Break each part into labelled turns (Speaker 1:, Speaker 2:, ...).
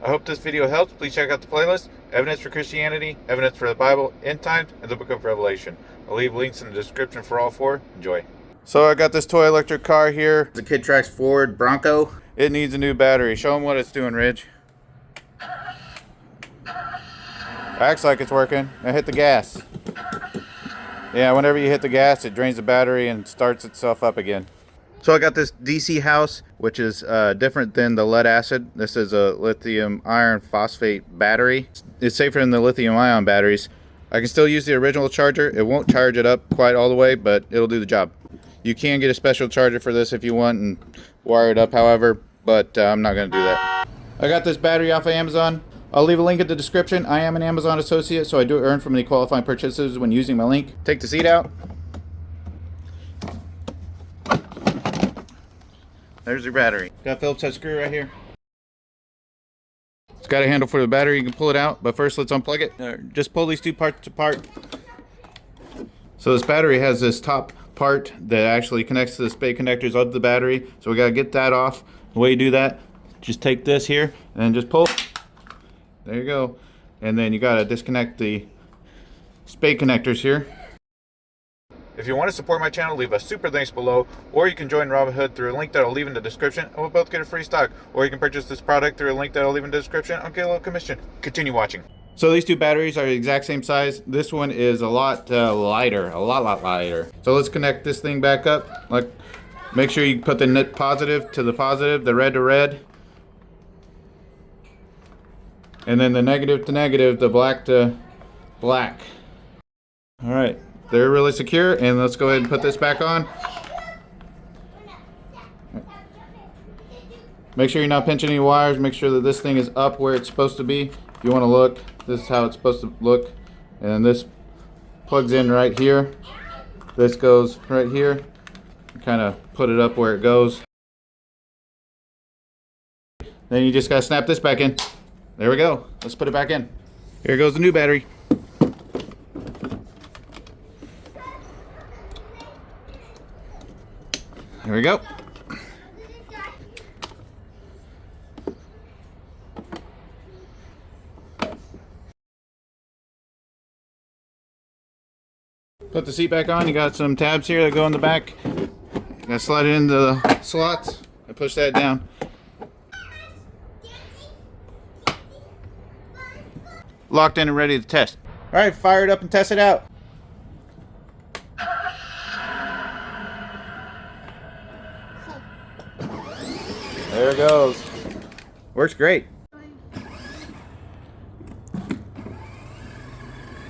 Speaker 1: I hope this video helps. Please check out the playlist: Evidence for Christianity, Evidence for the Bible, End Times, and the Book of Revelation. I'll leave links in the description for all four. Enjoy. So I got this toy electric car here. The kid Trax Ford Bronco. It needs a new battery. Show them what it's doing, Ridge. Acts like it's working. I hit the gas. Yeah, whenever you hit the gas, it drains the battery and starts itself up again. So I got this DC house, which is different than the lead acid. This is a lithium iron phosphate battery. It's safer than the lithium ion batteries. I can still use the original charger. It won't charge it up quite all the way, but it'll do the job. You can get a special charger for this if you want and wire it up, however, but I'm not going to do that. I got this battery off of Amazon. I'll leave a link in the description. I am an Amazon associate, so I do earn from any qualifying purchases when using my link. Take the seat out. There's your battery. Got a Phillips head screw right here. It's got a handle for the battery. You can pull it out, but first let's unplug it. Just pull these two parts apart. So this battery has this top part that actually connects to the spade connectors of the battery. So we gotta get that off. The way you do that, just take this here and just pull. There you go. And then you gotta disconnect the spade connectors here. If you want to support my channel, leave a super thanks below, or you can join Robinhood through a link that I'll leave in the description, and we'll both get a free stock. Or you can purchase this product through a link that I'll leave in the description. I'll get a little commission. Continue watching. So these two batteries are the exact same size. This one is a lot lighter, a lot lighter. So let's connect this thing back up. Like, make sure you put the net positive to the positive, the red to red. And then the negative to negative, the black to black. All right, they're really secure, and let's go ahead and put this back on. Make sure you're not pinching any wires. Make sure that this thing is up where it's supposed to be. If you want to look, this is how it's supposed to look. And this plugs in right here. This goes right here. Kind of put it up where it goes. Then you just gotta snap this back in. There we go. Let's put it back in. Here goes the new battery. Here we go. Put the seat back on. You got some tabs here that go in the back. You gotta slide it into the slots and push that down. Locked in and ready to test. All right, fire it up and test it out. There it goes. Works great.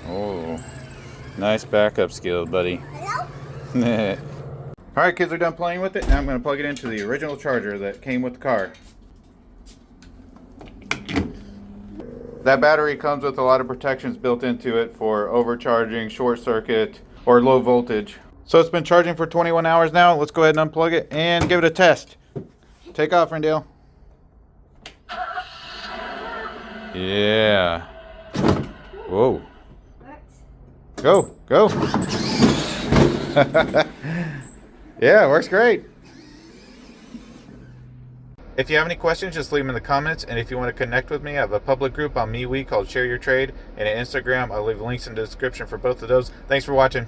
Speaker 1: Oh, nice backup skills, buddy. Hello? All right, kids are done playing with it. Now I'm going to plug it into the original charger that came with the car. That battery comes with a lot of protections built into it for overcharging, short circuit, or low voltage. So it's been charging for 21 hours now. Let's go ahead and unplug it and give it a test. Take off, Rendale. Yeah. Whoa. Go, go. Yeah, it works great. If you have any questions, just leave them in the comments. And if you want to connect with me, I have a public group on MeWe called Share Your Trade. And at Instagram, I'll leave links in the description for both of those. Thanks for watching.